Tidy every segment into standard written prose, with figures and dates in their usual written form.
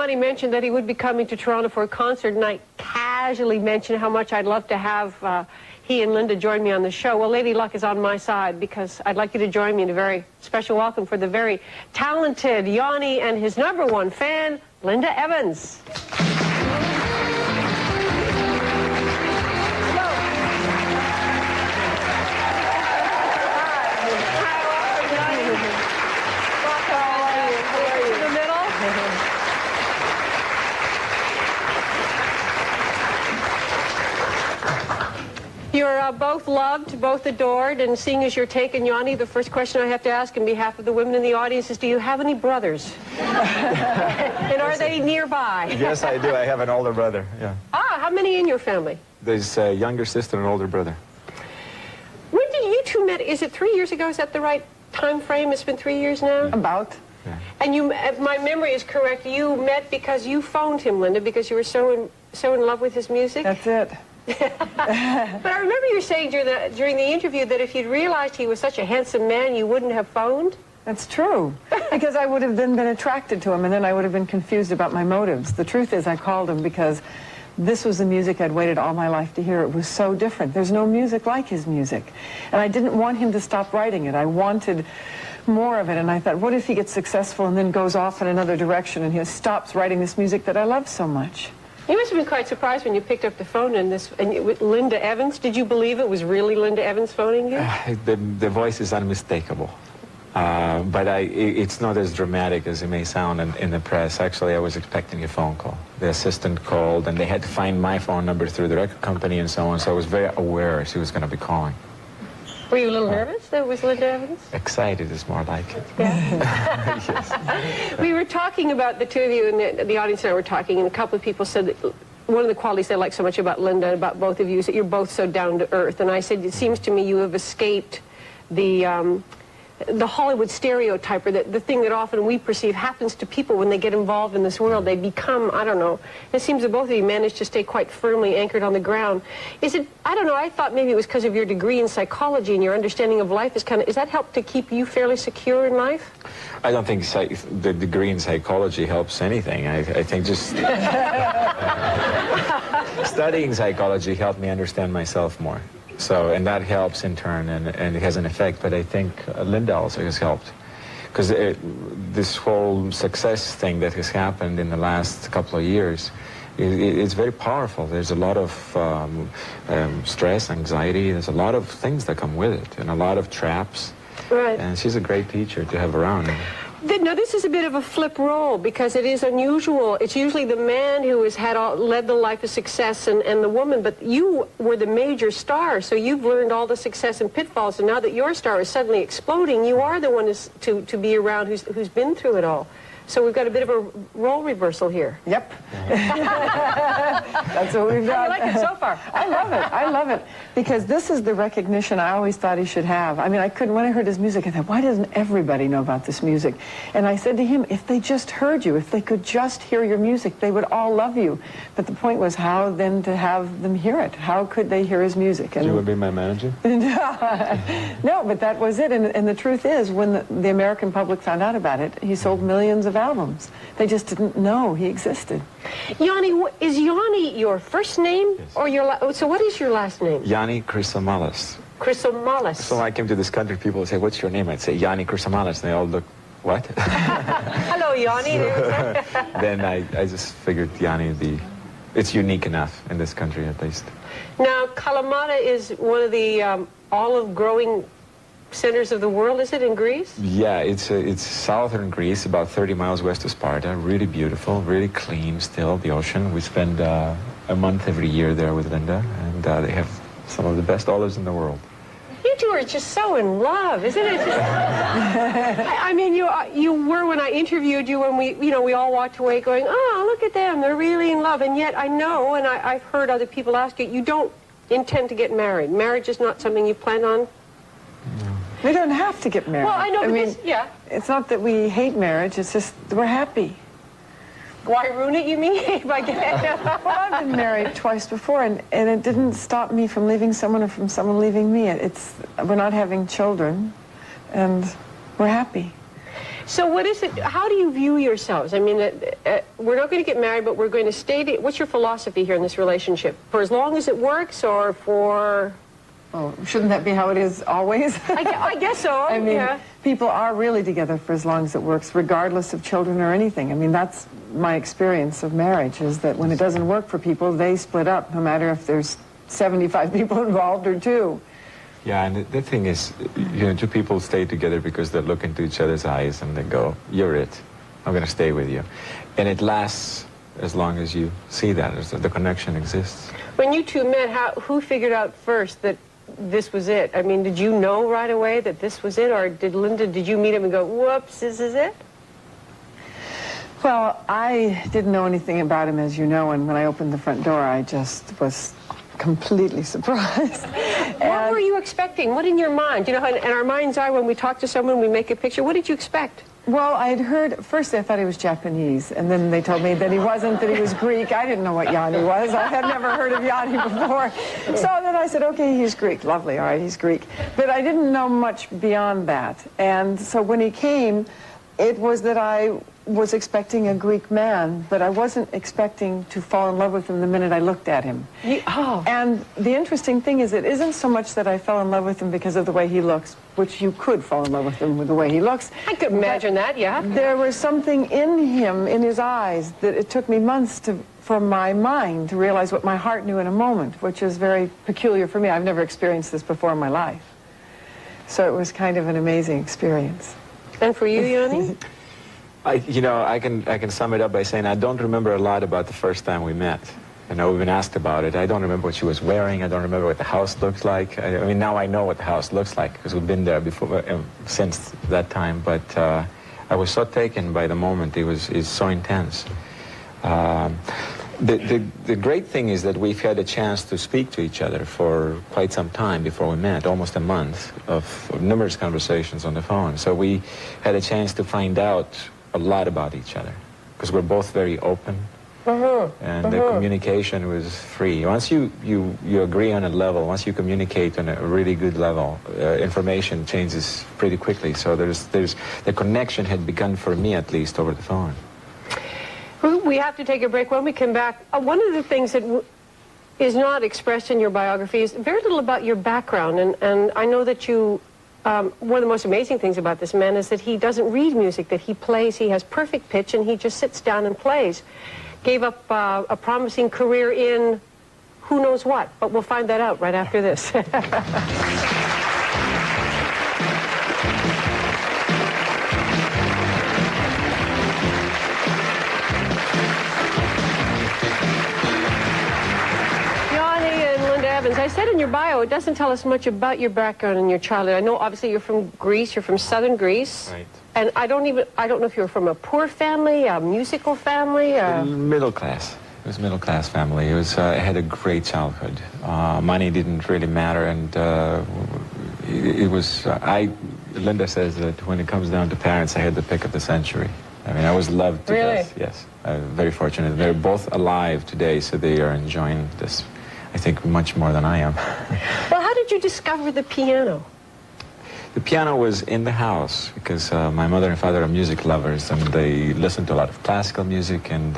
Yanni mentioned that he would be coming to Toronto for a concert, and I casually mentioned how much I'd love to have he and Linda join me on the show. Well, Lady Luck is on my side because I'd like you to join me in a very special welcome for the very talented Yanni and his #1 fan, Linda Evans. You're both loved, both adored, and seeing as you're taking Yanni, the first question I have to ask on behalf of the women in the audience is, do you have any brothers? And are they nearby? Yes, I do. I have an older brother, yeah. Ah, how many in your family? There's a younger sister and an older brother. When did you two met? Is it 3 years ago? Is that the right time frame? It's been 3 years now? About. Yeah. And you, if my memory is correct, you met because you phoned him, Linda, because you were so in love with his music? That's it. But I remember you saying during the interview that if you'd realized he was such a handsome man, you wouldn't have phoned. That's true. Because I would have then been attracted to him, and then I would have been confused about my motives. The truth is, I called him because this was the music I'd waited all my life to hear. It was so different. There's no music like his music. And I didn't want him to stop writing it. I wanted more of it, and I thought, what if he gets successful and then goes off in another direction and he stops writing this music that I love so much? You must have been quite surprised when you picked up the phone and Linda Evans. Did you believe it was really Linda Evans phoning you? The voice is unmistakable. But it's not as dramatic as it may sound in the press. Actually, I was expecting a phone call. The assistant called, and they had to find my phone number through the record company and so on, so I was very aware she was going to be calling. Were you a little nervous that it was Linda Evans? Excited is more like it. Yeah. Yes. We were talking about, the two of you, and the audience and I were talking, and a couple of people said that one of the qualities they like so much about Linda and about both of you is that you're both so down to earth. And I said, it seems to me you have escaped the Hollywood stereotype, or the thing that often we perceive happens to people when they get involved in this world. They become, I don't know, it seems that both of you managed to stay quite firmly anchored on the ground. Is it, I don't know, I thought maybe it was because of your degree in psychology and your understanding of life is is that helped to keep you fairly secure in life? I don't think the degree in psychology helps anything. I think just studying psychology helped me understand myself more. So, and that helps in turn, and it has an effect. But I think Linda also has helped, because this whole success thing that has happened in the last couple of years, it's very powerful. There's a lot of stress, anxiety. There's a lot of things that come with it, and a lot of traps. Right. And she's a great teacher to have around. Now, this is a bit of a flip role because it is unusual. It's usually the man who has led the life of success and the woman, but you were the major star, so you've learned all the success and pitfalls, and now that your star is suddenly exploding, you are the one to be around who's been through it all. So we've got a bit of a role reversal here. Yep. That's what we've got. How do you like it so far? I love it. I love it. Because this is the recognition I always thought he should have. I mean, when I heard his music, I thought, why doesn't everybody know about this music? And I said to him, if they just heard you, if they could just hear your music, they would all love you. But the point was, how then to have them hear it? How could they hear his music? And You would be my manager? No, but that was it. And the truth is, when the American public found out about it, he sold millions of albums. They just didn't know he existed. Yanni, is Yanni your first name? Yes. Or so what is your last name? Yanni Chrysomalis. Chrysomalis. So when I came to this country, people would say, what's your name? I'd say Yanni Chrysomalis, and they all look, what? Hello, Yanni. Then I just figured Yanni it's unique enough in this country, at least. Now, Kalamata is one of the olive growing centers of the world, is it, in Greece? Yeah, it's southern Greece, about 30 miles west of Sparta. Really beautiful, really clean still, the ocean. We spend a month every year there with Linda, and they have some of the best olives in the world. You two are just so in love, isn't it? I mean, you were when I interviewed you, when we all walked away going, oh, look at them, they're really in love. And yet I know, and I've heard other people ask you, you don't intend to get married. Marriage is not something you plan on? No. We don't have to get married. Well, I know, yeah. It's not that we hate marriage, it's just we're happy. Why ruin it, you mean? By getting... Well, I've been married twice before, and it didn't stop me from leaving someone or from someone leaving me. We're not having children, and we're happy. So what is it, how do you view yourselves? I mean, we're not going to get married, but we're going to stay, what's your philosophy here in this relationship? For as long as it works, or for... Oh, shouldn't that be how it is always? I guess so. I mean, yeah. People are really together for as long as it works, regardless of children or anything. I mean, that's my experience of marriage, is that when it doesn't work for people, they split up, no matter if there's 75 people involved or 2. Yeah, and the thing is, you know, 2 people stay together because they look into each other's eyes and they go, you're it, I'm going to stay with you. And it lasts as long as you see that, as the connection exists. When you 2 met, who figured out first that this was it? I mean, did you know right away that this was it, or did you meet him and go, whoops, this is it? Well, I didn't know anything about him, as you know, and when I opened the front door, I just was completely surprised. What were you expecting? What in your mind? You know, and our mind's eye, when we talk to someone, we make a picture. What did you expect? Well, I had heard, first I thought he was Japanese, and then they told me that he wasn't, that he was Greek. I didn't know what Yanni was. I had never heard of Yanni before. So then I said, okay, he's Greek. Lovely, all right, he's Greek. But I didn't know much beyond that. And so when he came, it was that I was expecting a Greek man, but I wasn't expecting to fall in love with him the minute I looked at him. And the interesting thing is, it isn't so much that I fell in love with him because of the way he looks, which you could fall in love with him with the way he looks. I could imagine that, yeah. There was something in him, in his eyes, that it took me months for my mind to realize what my heart knew in a moment, which is very peculiar for me. I've never experienced this before in my life. So it was kind of an amazing experience. And for you, Yanni? You know, I can sum it up by saying I don't remember a lot about the first time we met. You know, we've been asked about it. I don't remember what she was wearing. I don't remember what the house looks like. I mean, now I know what the house looks like because we've been there before, since that time. But I was so taken by the moment. It's so intense. The great thing is that we've had a chance to speak to each other for quite some time before we met, almost a month of numerous conversations on the phone. So we had a chance to find out a lot about each other because we're both very open, and the communication was free. Once you agree on a level, once you communicate on a really good level, information changes pretty quickly. So there's the connection had begun for me, at least, over the phone. We have to take a break. When we come back, one of the things that is not expressed in your biography is very little about your background, and I know that you one of the most amazing things about this man is that he doesn't read music, that he plays. He has perfect pitch, and he just sits down and plays. Gave up a promising career in who knows what, but we'll find that out right after this. I said in your bio, it doesn't tell us much about your background and your childhood. I know, obviously, you're from Greece. You're from southern Greece. Right. And I don't know if you're from a poor family, a musical family. Middle class. It was a middle class family. It was. I had a great childhood. Money didn't really matter, and it was. Linda says that when it comes down to parents, I had the pick of the century. I mean, I was loved to death. Yes, very fortunate. They're both alive today, so they are enjoying this, I think, much more than I am. Well, how did you discover the piano? The piano was in the house because my mother and father are music lovers, and they listen to a lot of classical music, and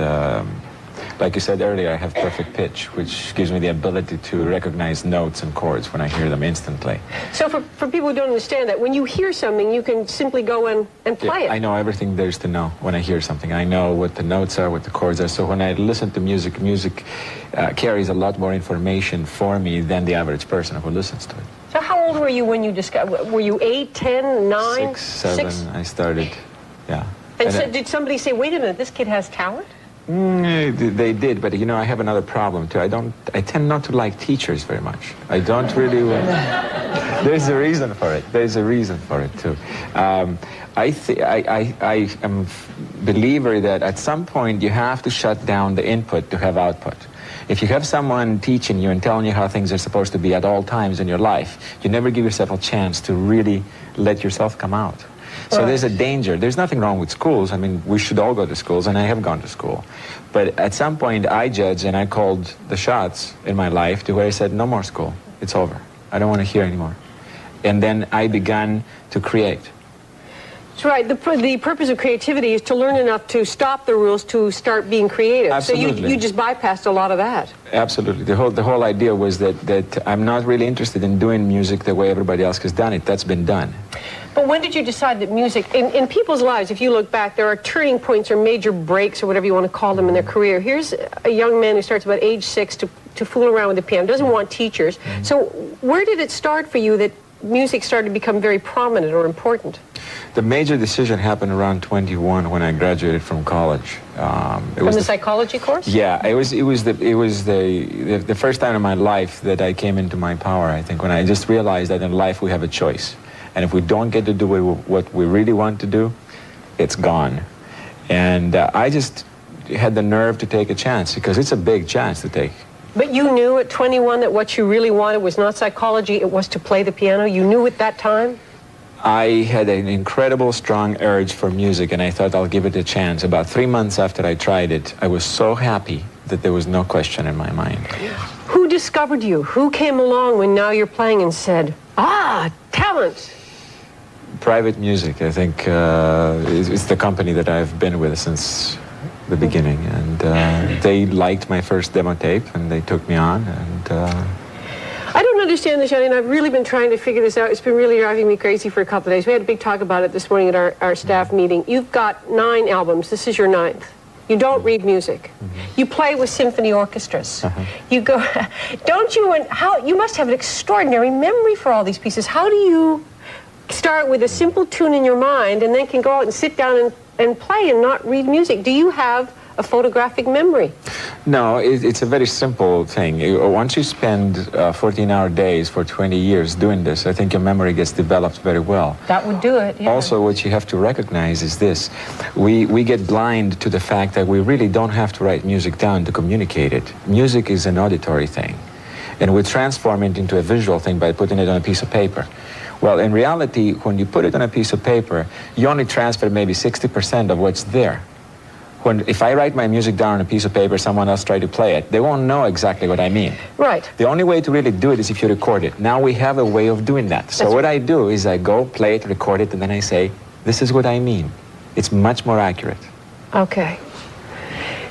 like you said earlier, I have perfect pitch, which gives me the ability to recognize notes and chords when I hear them instantly. So for people who don't understand that, when you hear something, you can simply go in and play it. I know everything there is to know when I hear something. I know what the notes are, what the chords are. So when I listen to music, music carries a lot more information for me than the average person who listens to it. So how old were you when you discovered? Were you 8, 10, 9? 6, 7, 6? I started, yeah. And so did somebody say, wait a minute, this kid has talent? They did, but you know, I have another problem too. I tend not to like teachers very much. I don't really. There's a reason for it. There's a reason for it too. I am a believer that at some point you have to shut down the input to have output. If you have someone teaching you and telling you how things are supposed to be at all times in your life, you never give yourself a chance to really let yourself come out. So there's a danger. There's nothing wrong with schools. I mean, we should all go to schools, and I have gone to school. But at some point, I judged, and I called the shots in my life to where I said, no more school. It's over. I don't want to hear anymore. And then I began to create. That's right. The purpose of creativity is to learn enough to stop the rules to start being creative. Absolutely. So you just bypassed a lot of that. Absolutely. The whole idea was that I'm not really interested in doing music the way everybody else has done it. That's been done. But when did you decide that music, in people's lives, if you look back, there are turning points or major breaks or whatever you want to call them in their career. Here's a young man who starts about age 6 to fool around with the piano, doesn't want teachers. So where did it start for you that music started to become very prominent or important? The major decision happened around 21 when I graduated from college. From the psychology course? Yeah, it was the first time in my life that I came into my power, I think, when I just realized that in life we have a choice. And if we don't get to do what we really want to do, it's gone. And I just had the nerve to take a chance, because it's a big chance to take. But you knew at 21 that what you really wanted was not psychology, it was to play the piano? You knew at that time? I had an incredible strong urge for music, and I thought I'll give it a chance. About 3 months after I tried it, I was so happy that there was no question in my mind. Who discovered you? Who came along when now you're playing and said, ah, talent? Private music, I think, is the company that I've been with since the beginning, and they liked my first demo tape, and they took me on, and I don't understand this, Yanni, and I've really been trying to figure this out. It's been really driving me crazy for a couple of days. We had a big talk about it this morning at our staff meeting. You've got 9 albums. This is your 9th. You don't read music. You play with symphony orchestras. You go, don't you, and how, you must have an extraordinary memory for all these pieces. How do you start with a simple tune in your mind and then can go out and sit down and play and not read music? Do you have a photographic memory? No, it's a very simple thing. Once you spend 14-hour days for 20 years doing this, I think your memory gets developed very well. That would do it, yeah. Also, what you have to recognize is this. We get blind to the fact that we really don't have to write music down to communicate it. Music is an auditory thing, and we transform it into a visual thing by putting it on a piece of paper. Well, in reality, when you put it on a piece of paper, you only transfer maybe 60% of what's there. If I write my music down on a piece of paper, someone else try to play it, they won't know exactly what I mean. Right. The only way to really do it is if you record it. Now we have a way of doing that. So what I do is I go play it, record it, and then I say, this is what I mean. It's much more accurate. Okay.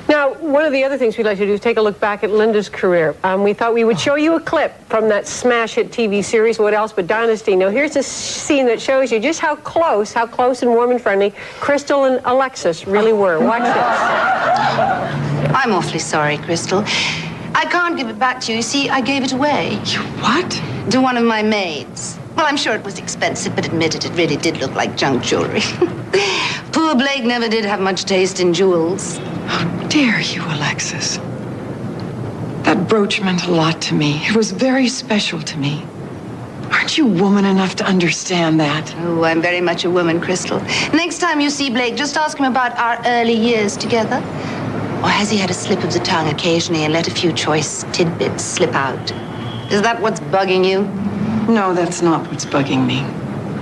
Now, one of the other things we'd like to do is take a look back at Linda's career. We thought we would show you a clip from that smash hit TV series, What Else But Dynasty. Now, here's a scene that shows you just how close and warm and friendly Crystal and Alexis really were. Watch this. I'm awfully sorry, Crystal. I can't give it back to you. You see, I gave it away. You what? To one of my maids. Well, I'm sure it was expensive, but admitted it really did look like junk jewelry. Poor Blake never did have much taste in jewels. How dare you, Alexis? That brooch meant a lot to me. It was very special to me. Aren't you woman enough to understand that? Oh, I'm very much a woman, Crystal. Next time you see Blake, just ask him about our early years together. Or has he had a slip of the tongue occasionally and let a few choice tidbits slip out? Is that what's bugging you? No, that's not what's bugging me.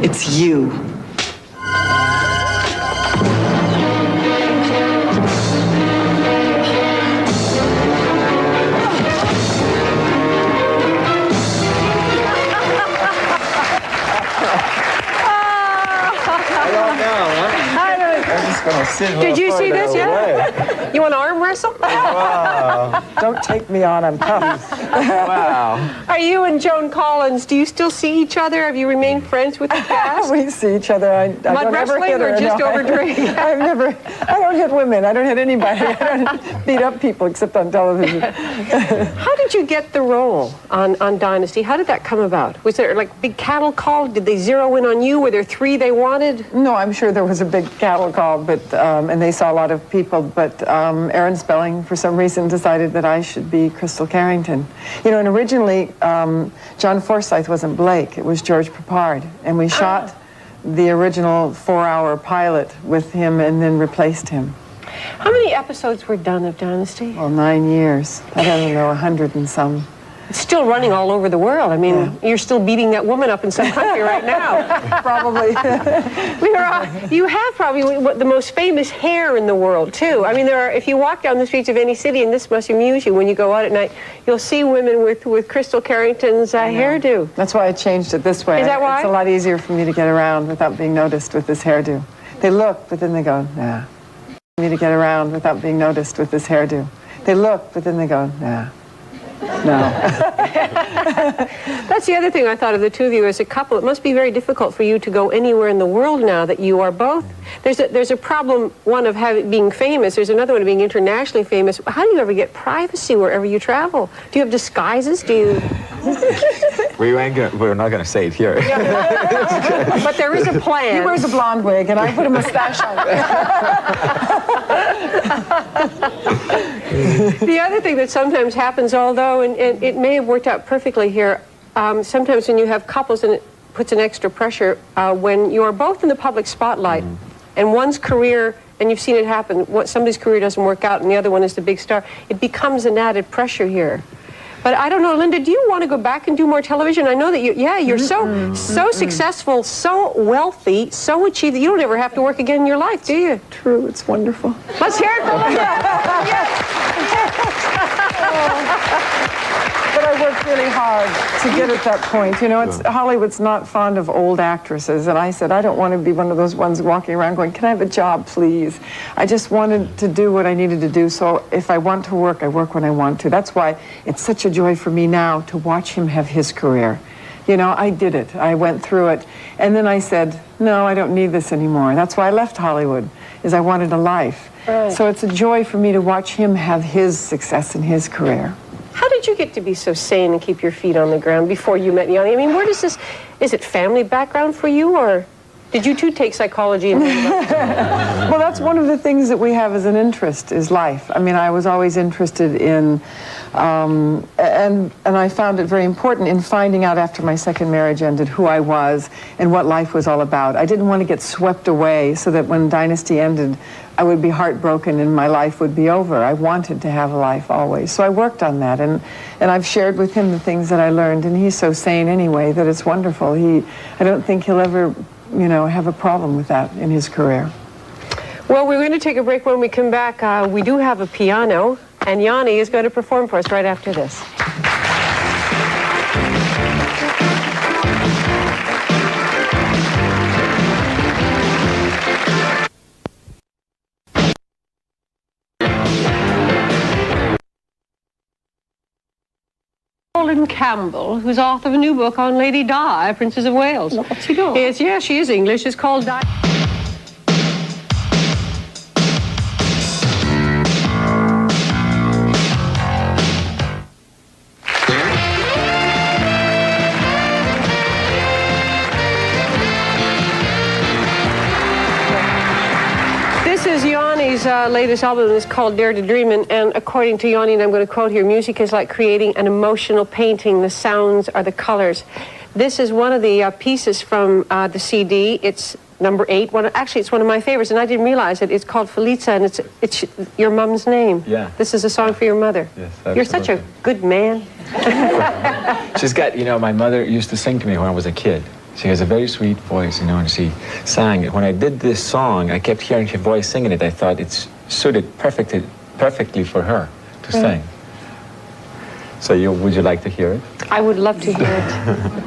It's you. Did you see this yet? You want to arm wrestle? Wow. Don't take me on, I'm tough. Wow. Are you and Joan Collins, do you still see each other? Have you remained friends with the cast? We see each other. I don't ever hit her. Or just no, over drinking? I don't hit women. I don't hit anybody. I don't beat up people except on television. How did you get the role on Dynasty? How did that come about? Was there like big cattle call? Did they zero in on you? Were there 3 they wanted? No, I'm sure there was a big cattle call, but and they saw a lot of people, but Aaron Spelling, for some reason, decided that I should be Crystal Carrington. You know, and originally, John Forsythe wasn't Blake, it was George Peppard, and we shot the original 4-hour pilot with him and then replaced him. How many episodes were done of Dynasty? Well, 9 years. I don't know, 100 and some. It's still running all over the world. I mean, you're still beating that woman up in some country right now. Probably. You have probably the most famous hair in the world, too. I mean, if you walk down the streets of any city, and this must amuse you when you go out at night, you'll see women with Crystal Carrington's hairdo. That's why I changed it this way. Is that why? It's a lot easier for me to get around without being noticed with this hairdo. They look, but then they go, nah. For me to get around without being noticed with this hairdo. They look, but then they go, nah. No. That's the other thing I thought of the two of you as a couple. It must be very difficult for you to go anywhere in the world now that you are both. There's a problem, one of being famous. There's another one of being internationally famous. How do you ever get privacy wherever you travel? Do you have disguises? Do you? We're not going to say it here. But there is a plan. He wears a blonde wig, and I put a mustache on. The other thing that sometimes happens, although, and it may have worked out perfectly here, sometimes when you have couples and it puts an extra pressure, when you are both in the public spotlight and one's career, and you've seen it happen, somebody's career doesn't work out and the other one is the big star, it becomes an added pressure here. But I don't know, Linda, do you want to go back and do more television? I know that you're so successful, so wealthy, so achieved that you don't ever have to work again in your life, do you? True, it's wonderful. Let's hear it for Linda. But I worked really hard to get at that point. You know, Hollywood's not fond of old actresses, and I said, I don't want to be one of those ones walking around going, can I have a job, please? I just wanted to do what I needed to do, so if I want to work, I work when I want to. That's why it's such a joy for me now to watch him have his career. You know, I did it. I went through it. And then I said, no, I don't need this anymore. That's why I left Hollywood, is I wanted a life. Right. So it's a joy for me to watch him have his success in his career. How did you get to be so sane and keep your feet on the ground before you met Yanni? I mean, where does this, is it family background for you, or did you two take psychology and Well, that's one of the things that we have as an interest, is life. I mean, I was always interested in, and I found it very important in finding out after my second marriage ended who I was and what life was all about. I didn't want to get swept away so that when Dynasty ended, I would be heartbroken and my life would be over. I wanted to have a life always. So I worked on that, and I've shared with him the things that I learned, and he's so sane anyway that it's wonderful. I don't think he'll ever, you know, have a problem with that in his career. Well, we're going to take a break. When we come back, we do have a piano, and Yanni is going to perform for us right after this. Campbell, who's author of a new book on Lady Di, Princess of Wales. What's he doing? Yeah, she is English. It's called Di. This is Yanni's latest album. It's called Dare to Dream, and according to Yanni, and I'm going to quote here, music is like creating an emotional painting. The sounds are the colors. This is one of the pieces from the CD. It's number 8. Actually, it's one of my favorites, and I didn't realize it. It's called Felicia, and it's your mom's name. Yeah. This is a song for your mother. Yes, absolutely. You're such a good man. She's got, you know, my mother used to sing to me when I was a kid. She has a very sweet voice, you know, and she sang it. When I did this song, I kept hearing her voice singing it. I thought it suited perfectly for her to sing. So would you like to hear it? I would love to hear it.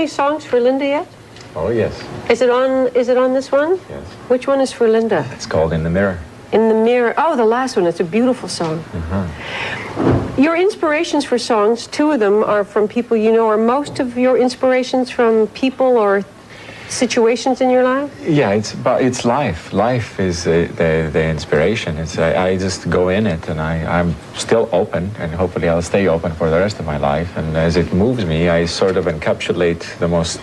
any songs for Linda yet? Oh, yes. Is it on this one? Yes. Which one is for Linda? It's called In the Mirror. In the Mirror. Oh, the last one. It's a beautiful song. Your inspirations for songs, two of them are from people you know. Are most of your inspirations from people or situations in your life? Yeah, it's life. Life is the inspiration. I just go in it, and I'm still open, and hopefully I'll stay open for the rest of my life. And as it moves me, I sort of encapsulate the most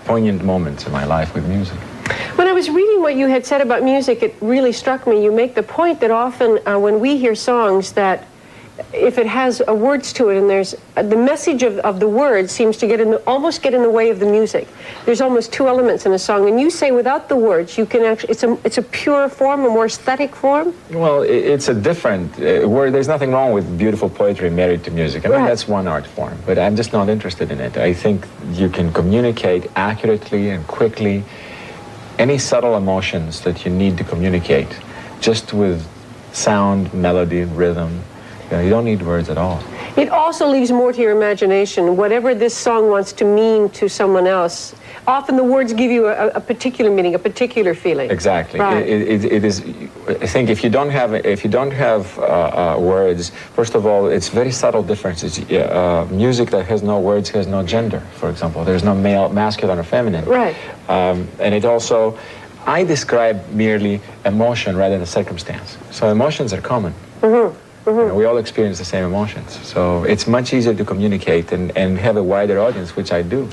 poignant moments in my life with music. When I was reading what you had said about music, it really struck me. You make the point that often when we hear songs that if it has words to it and there's the message of the words seems to almost get in the way of the music. There's almost two elements in a song, and you say without the words you can actually it's a pure form, a more aesthetic form. Well, it's a different word. There's nothing wrong with beautiful poetry married to music. I mean, that's one art form, but I'm just not interested in it. I think you can communicate accurately and quickly any subtle emotions that you need to communicate just with sound, melody, rhythm. You don't need words at all. It also leaves more to your imagination. Whatever this song wants to mean to someone else, often the words give you a particular meaning, a particular feeling. Exactly. Right. It is. I think if you don't have words, first of all, it's very subtle differences. Music that has no words has no gender. For example, there's no male, masculine, or feminine. Right. And it also, I describe merely emotion rather than circumstance. So emotions are common. We all experience the same emotions. So it's much easier to communicate and have a wider audience, which I do.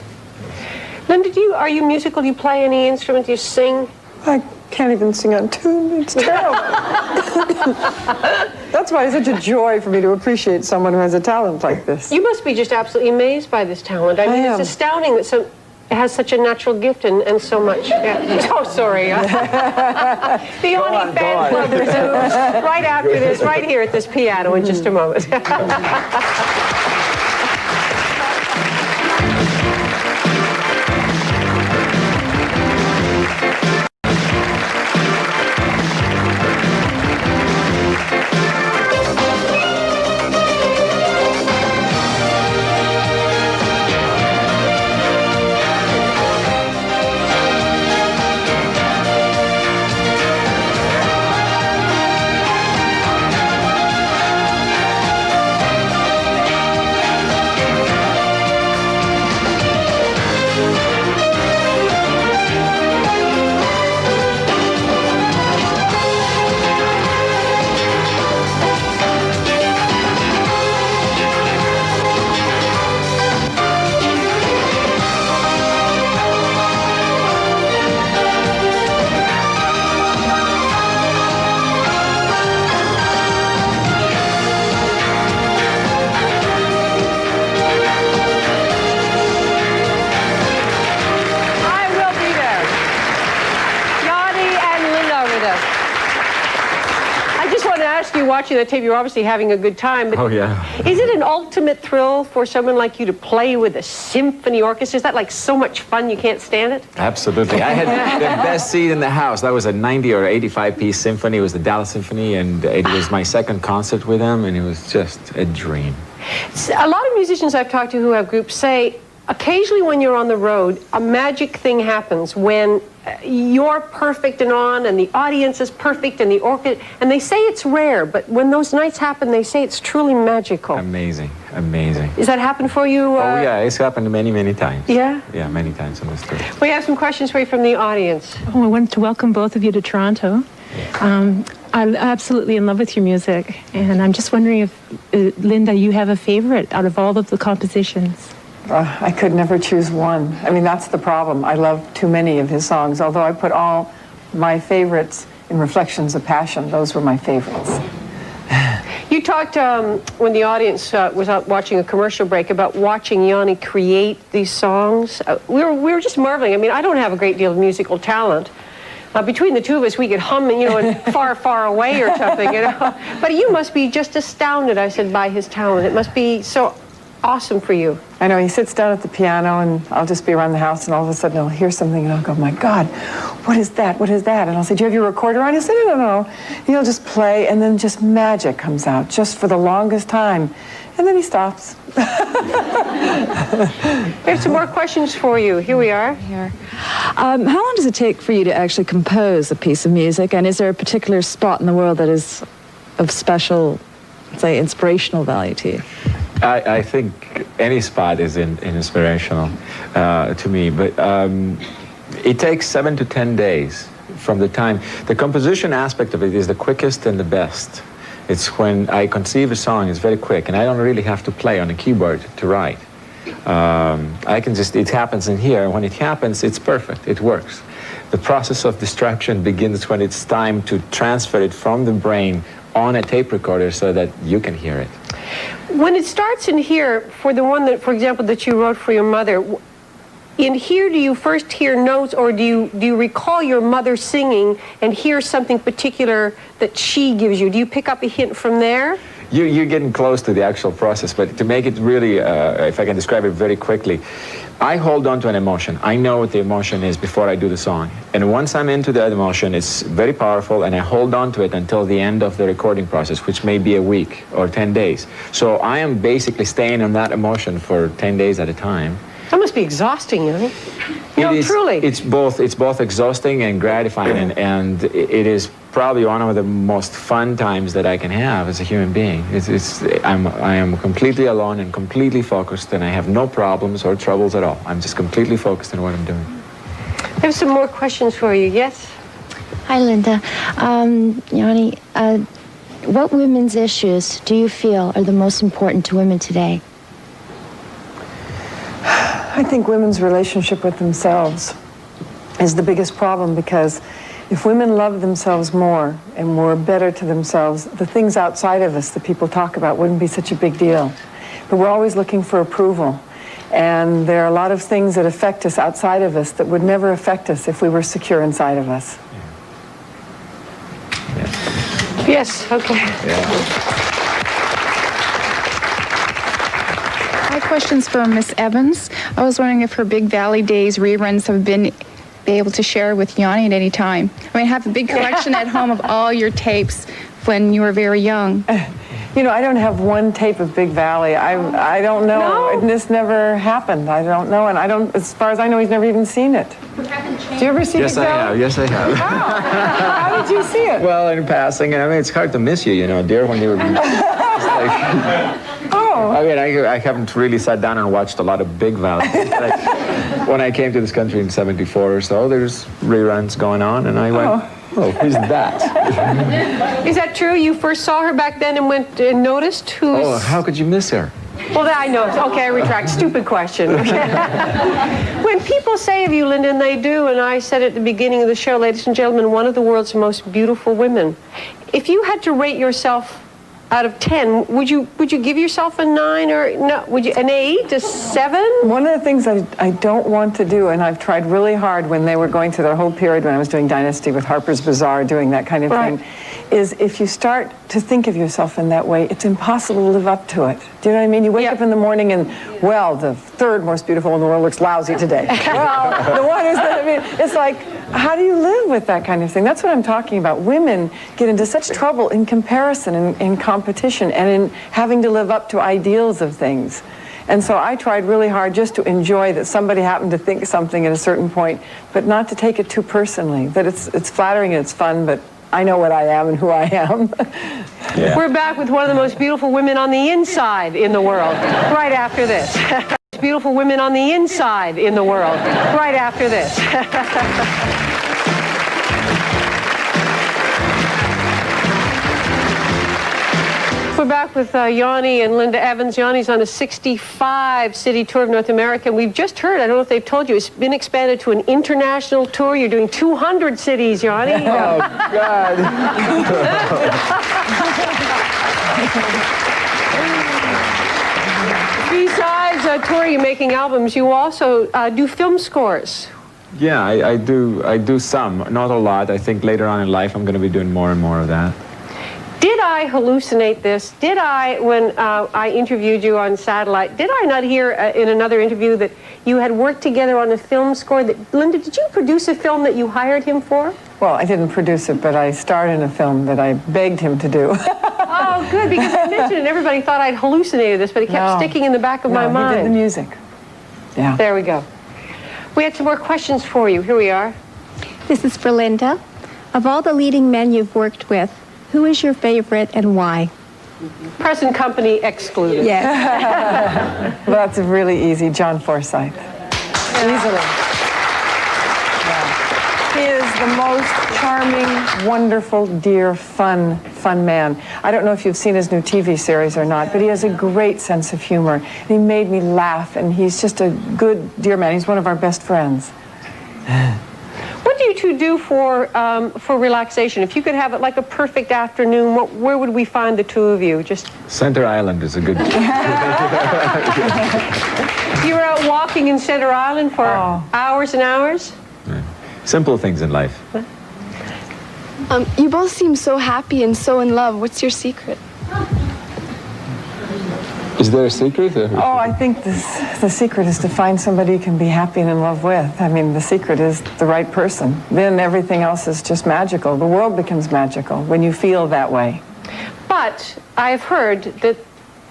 Linda, are you musical? Do you play any instrument? Do you sing? I can't even sing on tune. It's terrible. That's why it's such a joy for me to appreciate someone who has a talent like this. You must be just absolutely amazed by this talent. I mean, it's astounding that it has such a natural gift and so much. Yeah. Oh, sorry. The Yanni fan club resumes right after this, right here at this piano in just a moment. Watching that tape, you're obviously having a good time. But oh, yeah. Is it an ultimate thrill for someone like you to play with a symphony orchestra? Is that like so much fun you can't stand it? Absolutely. I had the best seat in the house. That was a 90 or 85-piece symphony. It was the Dallas Symphony, and it was my second concert with them, and it was just a dream. A lot of musicians I've talked to who have groups say occasionally when you're on the road, a magic thing happens when you're perfect and on, and the audience is perfect, and the orchestra, and they say it's rare, but when those nights happen, they say it's truly magical. Amazing, amazing. Does that happen for you? Oh, yeah, it's happened many, many times. Yeah? Yeah, many times on this tour. We have some questions for you from the audience. Oh, I wanted to welcome both of you to Toronto. I'm absolutely in love with your music, and I'm just wondering if, Linda, you have a favorite out of all of the compositions? I could never choose one. I mean, that's the problem. I love too many of his songs, although I put all my favorites in Reflections of Passion. Those were my favorites. You talked when the audience was out watching a commercial break about watching Yanni create these songs. We were just marveling. I mean, I don't have a great deal of musical talent. Between the two of us, we could hum, in far, far away or something, But you must be just astounded, I said, by his talent. It must be so awesome for you. I know he sits down at the piano, and I'll just be around the house, and all of a sudden I'll hear something, and I'll go, my God, what is that? What is that? And I'll say, do you have your recorder on? He'll say, no, no, no. And he'll just play, and then just magic comes out, just for the longest time. And then he stops. We have some more questions for you. Here we are. How long does it take for you to actually compose a piece of music? And is there a particular spot in the world that is of special, say, inspirational value to you? I think any spot is inspirational to me, but it takes 7 to 10 days from the time. The composition aspect of it is the quickest and the best. It's when I conceive a song, it's very quick, and I don't really have to play on a keyboard to write. I can just, it happens in here, and when it happens, it's perfect, it works. The process of distraction begins when it's time to transfer it from the brain on a tape recorder so that you can hear it. When it starts in here, for the one that, for example, that you wrote for your mother, in here, do you first hear notes, or do you recall your mother singing and hear something particular that she gives you? Do you pick up a hint from there? You're getting close to the actual process, but to make it really, if I can describe it very quickly, I hold on to an emotion. I know what the emotion is before I do the song. And once I'm into that emotion, it's very powerful, and I hold on to it until the end of the recording process, which may be a week or 10 days. So I am basically staying on that emotion for 10 days at a time. That must be exhausting, Yanni. No, truly. It's both exhausting and gratifying, and it is probably one of the most fun times that I can have as a human being. I am completely alone and completely focused, and I have no problems or troubles at all. I'm just completely focused on what I'm doing. I have some more questions for you. Yes? Hi, Linda. Yanni, what women's issues do you feel are the most important to women today? I think women's relationship with themselves is the biggest problem, because if women loved themselves more and were better to themselves, the things outside of us that people talk about wouldn't be such a big deal. But we're always looking for approval. And there are a lot of things that affect us outside of us that would never affect us if we were secure inside of us. Yeah. Yes, okay. Yeah. Questions for Miss Evans. I was wondering if her Big Valley Days reruns have been able to share with Yanni at any time. I mean, I have a big collection at home of all your tapes when you were very young. You know, I don't have one tape of Big Valley. I don't know. No? This never happened. I don't know, and I don't. As far as I know, he's never even seen it. Do you ever see Big Valley? Yes, I have. How did you see it? Well, in passing. I mean, it's hard to miss you, you know, dear, when you were. I mean, I haven't really sat down and watched a lot of Big Valley. When I came to this country in '74 or so, there's reruns going on, and I went, oh, who's that? Is that true? You first saw her back then and went and noticed who's... Oh, how could you miss her? Well, I know. Okay, I retract. Stupid question. When people say of you, Linda, and they do, and I said at the beginning of the show, ladies and gentlemen, one of the world's most beautiful women. If you had to rate yourself out of 10, would you give yourself a 9 or no? Would you an 8, a 7? One of the things I don't want to do, and I've tried really hard when they were going through their whole period when I was doing Dynasty with Harper's Bazaar, doing that kind of thing, is if you start to think of yourself in that way, it's impossible to live up to it. Do you know what I mean? You wake up in the morning and, well, the third most beautiful in the world looks lousy today. Well, the one is that, I mean, it's like, how do you live with that kind of thing? That's what I'm talking about. Women get into such trouble in comparison and in competition and in having to live up to ideals of things. And so I tried really hard just to enjoy that somebody happened to think something at a certain point, but not to take it too personally. That it's flattering and it's fun, but I know what I am and who I am. Yeah. We're back with one of the most beautiful women on the inside in the world, right after this. Beautiful women on the inside in the world, right after this. We're back with Yanni and Linda Evans. Yanni's on a 65-city tour of North America. And we've just heard, I don't know if they've told you, it's been expanded to an international tour. You're doing 200 cities, Yanni. Oh, God. Besides touring and making albums, you also do film scores. Yeah, I do some, not a lot. I think later on in life I'm going to be doing more and more of that. Did I hallucinate this? Did I, when I interviewed you on satellite, did I not hear in another interview that you had worked together on a film score? Linda, did you produce a film that you hired him for? Well, I didn't produce it, but I starred in a film that I begged him to do. Oh, good, because I mentioned it and everybody thought I'd hallucinated this, but it kept sticking in the back of my mind. He did the music. Yeah. There we go. We had some more questions for you. Here we are. This is for Linda. Of all the leading men you've worked with, who is your favorite and why? Present company excluded. Yes. Well, that's really easy. John Forsythe. Easily. Yeah. He is the most charming, wonderful, dear, fun man. I don't know if you've seen his new TV series or not, but he has a great sense of humor. And he made me laugh, and he's just a good, dear man. He's one of our best friends. What do you two do for relaxation? If you could have it like a perfect afternoon, where would we find the two of you? Just Center Island is a good... You were out walking in Center Island for hours and hours? Yeah. Simple things in life. You both seem so happy and so in love. What's your secret? Is there a secret? Oh, I think the secret is to find somebody you can be happy and in love with. I mean, the secret is the right person. Then everything else is just magical. The world becomes magical when you feel that way. But I've heard that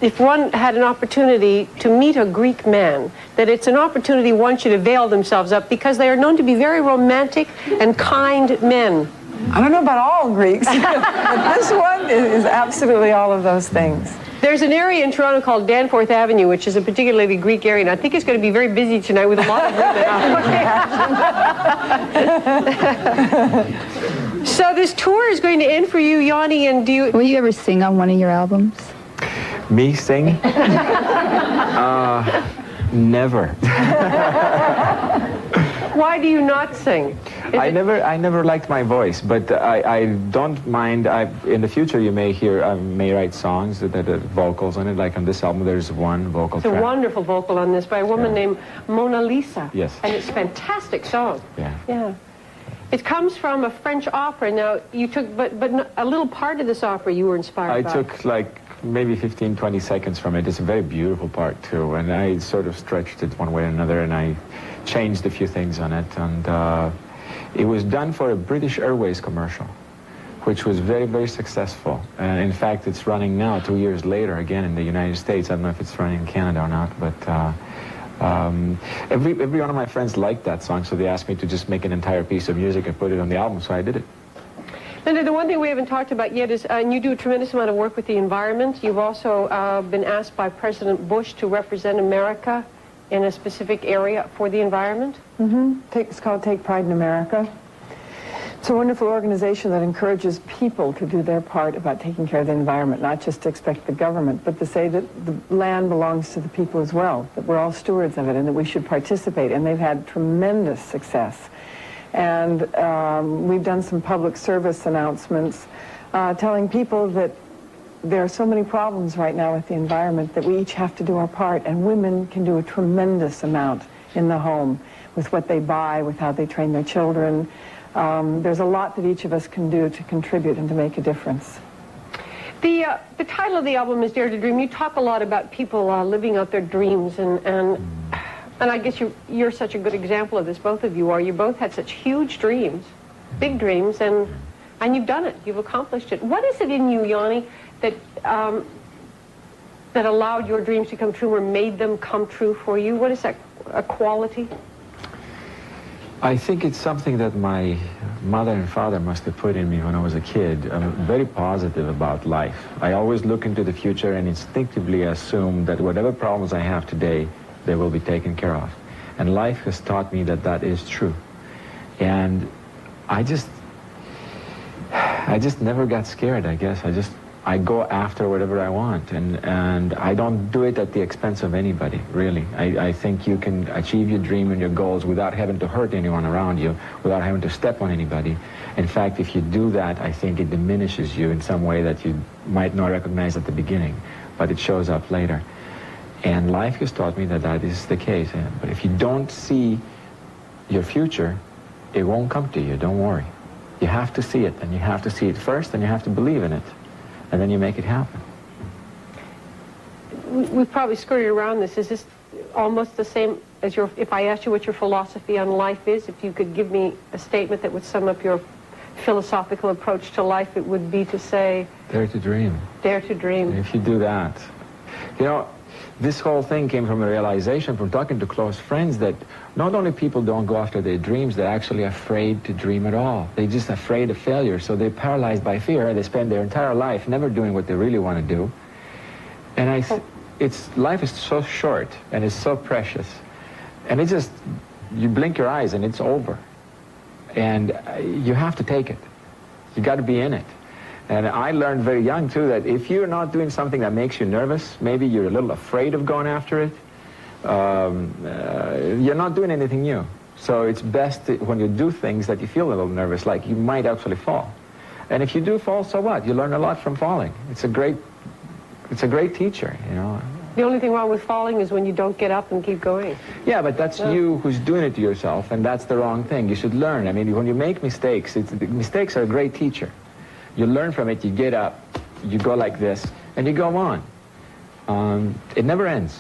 if one had an opportunity to meet a Greek man, that it's an opportunity one should avail themselves of because they are known to be very romantic and kind men. I don't know about all Greeks, but this one is absolutely all of those things. There's an area in Toronto called Danforth Avenue, which is a particularly Greek area, and I think it's going to be very busy tonight with a lot of women. So this tour is going to end for you, Yanni, and do you... Will you ever sing on one of your albums? Me sing? Never. Why do you not sing? I never liked my voice, but I don't mind. In the future, you may hear I may write songs that have vocals on it. Like on this album, there's one vocal track. It's a wonderful vocal on this by a woman named Mona Lisa. Yes. And it's a fantastic song. Yeah. Yeah. It comes from a French opera. Now, you took, but a little part of this opera you were inspired by. I took like maybe 15, 20 seconds from it. It's a very beautiful part too, and I sort of stretched it one way or another, and I changed a few things on it, and it was done for a British Airways commercial, which was very, very successful. In fact, it's running now 2 years later again in the United States. I don't know if it's running in Canada or not, but every one of my friends liked that song, so they asked me to just make an entire piece of music and put it on the album, so I did it. Linda, the one thing we haven't talked about yet is, and you do a tremendous amount of work with the environment. You've also been asked by President Bush to represent America in a specific area for the environment. Mm-hmm. It's called Take Pride in America. It's a wonderful organization that encourages people to do their part about taking care of the environment, not just to expect the government, but to say that the land belongs to the people as well, that we're all stewards of it and that we should participate. And they've had tremendous success. And we've done some public service announcements telling people that there are so many problems right now with the environment that we each have to do our part, and women can do a tremendous amount in the home with what they buy, with how they train their children. There's a lot that each of us can do to contribute and to make a difference. The title of the album is Dare to Dream. You talk a lot about people living out their dreams, and I guess you're such a good example of this, both of you are. You both had such huge dreams, big dreams, and you've done it. You've accomplished it. What is it in you, Yanni, that that allowed your dreams to come true or made them come true for you? What is that, a quality? I think it's something that my mother and father must have put in me when I was a kid. I'm very positive about life. I always look into the future and instinctively assume that whatever problems I have today, they will be taken care of. And life has taught me that that is true. And I just never got scared, I guess. I go after whatever I want, and I don't do it at the expense of anybody, really. I think you can achieve your dream and your goals without having to hurt anyone around you, without having to step on anybody. In fact, if you do that, I think it diminishes you in some way that you might not recognize at the beginning, but it shows up later. And life has taught me that that is the case. But if you don't see your future, it won't come to you, don't worry. You have to see it, and you have to see it first, and you have to believe in it. and then you make it happen. We've probably skirted around this. Is this almost the same as if I asked you what your philosophy on life is, if you could give me a statement that would sum up your philosophical approach to life, it would be to say... Dare to dream. Dare to dream. And if you do that... You know, this whole thing came from a realization from talking to close friends that not only people don't go after their dreams, they're actually afraid to dream at all. They're just afraid of failure, so they're paralyzed by fear. They spend their entire life never doing what they really want to do. And life is so short and it's so precious. And it's just, you blink your eyes and it's over. And you have to take it. You got to be in it. And I learned very young, too, that if you're not doing something that makes you nervous, maybe you're a little afraid of going after it, you're not doing anything new. So it's best when you do things that you feel a little nervous, like you might actually fall. And if you do fall, so what? You learn a lot from falling. It's a great teacher, you know. The only thing wrong with falling is when you don't get up and keep going. Yeah, but that's you who's doing it to yourself, and that's the wrong thing. You should learn. I mean, when you make mistakes, mistakes are a great teacher. You learn from it, you get up, you go like this, and you go on. It never ends.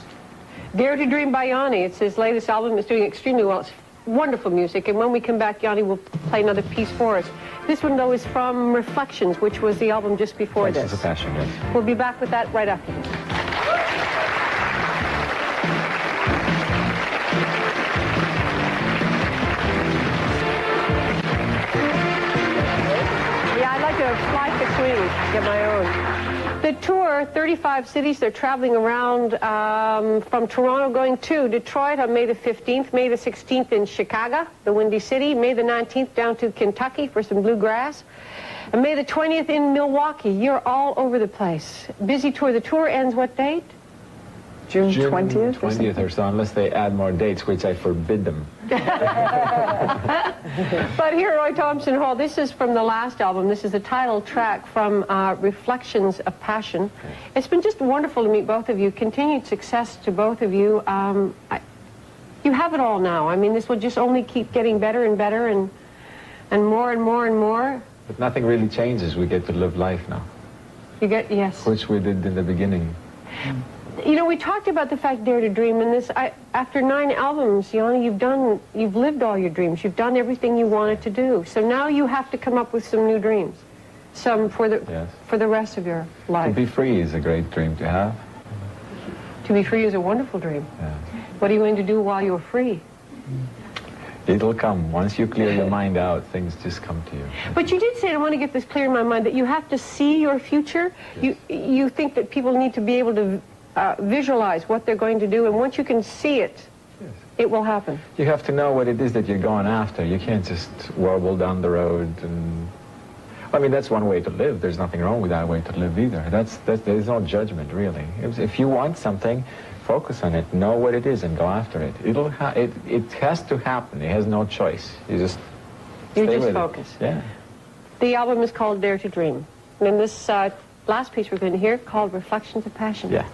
Dare to Dream by Yanni. It's his latest album. It's doing extremely well. It's wonderful music. And when we come back, Yanni will play another piece for us. This one, though, is from Reflections, which was the album just before this. It's a passion, yes. We'll be back with that right after this. To fly between, get my own. The tour, 35 cities, they're traveling around from Toronto going to Detroit on May the 15th, May the 16th in Chicago, the Windy City, May the 19th down to Kentucky for some bluegrass, and May the 20th in Milwaukee. You're all over the place. Busy tour. The tour ends what date? June 20th? 20th or so, unless they add more dates, which I forbid them. But here at Roy Thompson Hall, this is from the last album. This is the title track from Reflections of Passion. It's been just wonderful to meet both of you. Continued success to both of you. You have it all now. I mean, this will just only keep getting better and better and more and more and more. But nothing really changes. We get to live life now. Yes. Which we did in the beginning. You know, we talked about the fact Dare to Dream, and this, after 9 albums, Yanni, you've lived all your dreams. You've done everything you wanted to do. So now you have to come up with some new dreams, some for the rest of your life. To be free is a great dream to have. To be free is a wonderful dream. Yeah. What are you going to do while you're free? It'll come. Once you clear your mind out, things just come to you. But you did say, and I want to get this clear in my mind, that you have to see your future. Yes. You think that people need to be able to visualize what they're going to do, and once you can see it, yes, it will happen. You have to know what it is that you're going after. You can't just warble down the road. And I mean, that's one way to live. There's nothing wrong with that way to live either. There's no judgment, really. If you want something, focus on it, know what it is, and go after it. It has to happen. It has no choice. You just focus. Yeah. The album is called Dare to Dream. And in this last piece we're going to hear, called Reflections of Passion. Yeah.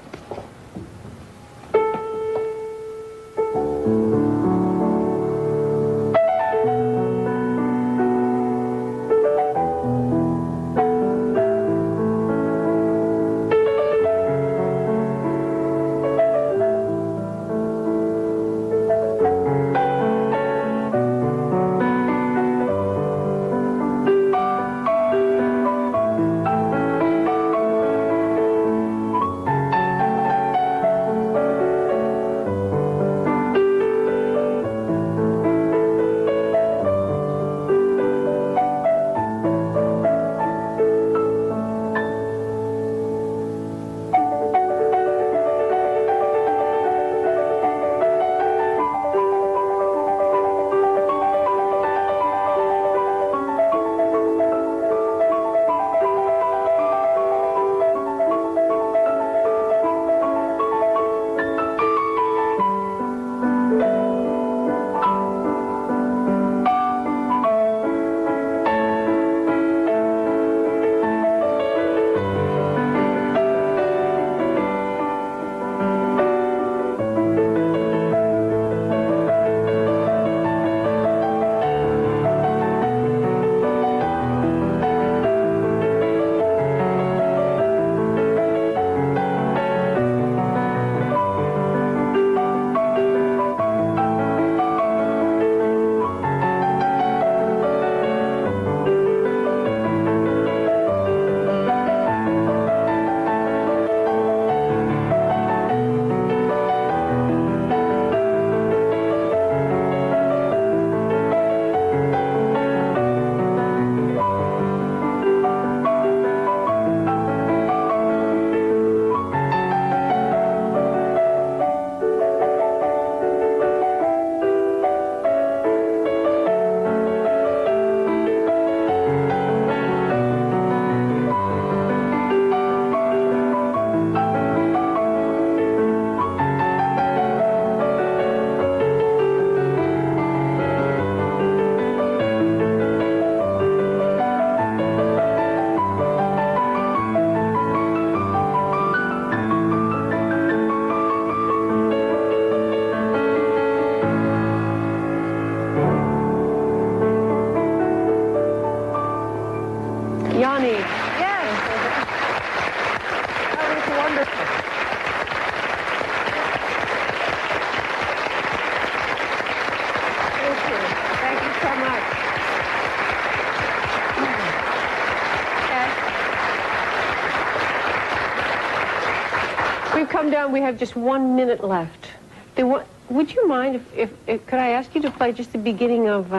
We've come down. We have just 1 minute left. Would you mind if could I ask you to play just the beginning of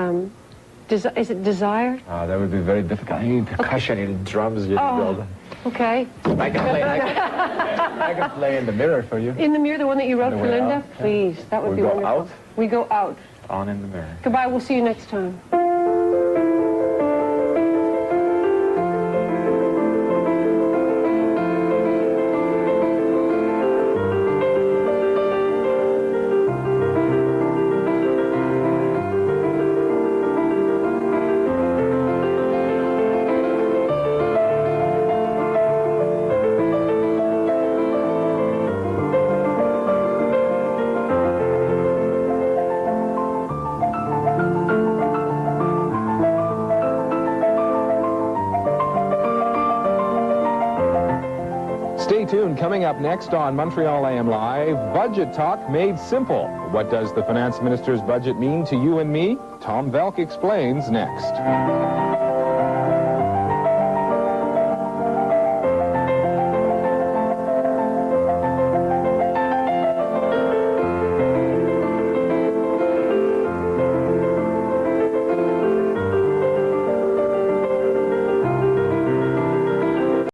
is it Desire? That would be very difficult. I need percussion, I need drums. You need Okay. I can play in the mirror for you. In the mirror, the one that you wrote for Linda? Out, yeah. Please, that would be wonderful. Out? We go out. On in the mirror. Goodbye, we'll see you next time. Stay tuned. Coming up next on Montreal AM Live, Budget Talk Made Simple. What does the finance minister's budget mean to you and me? Tom Velk explains next.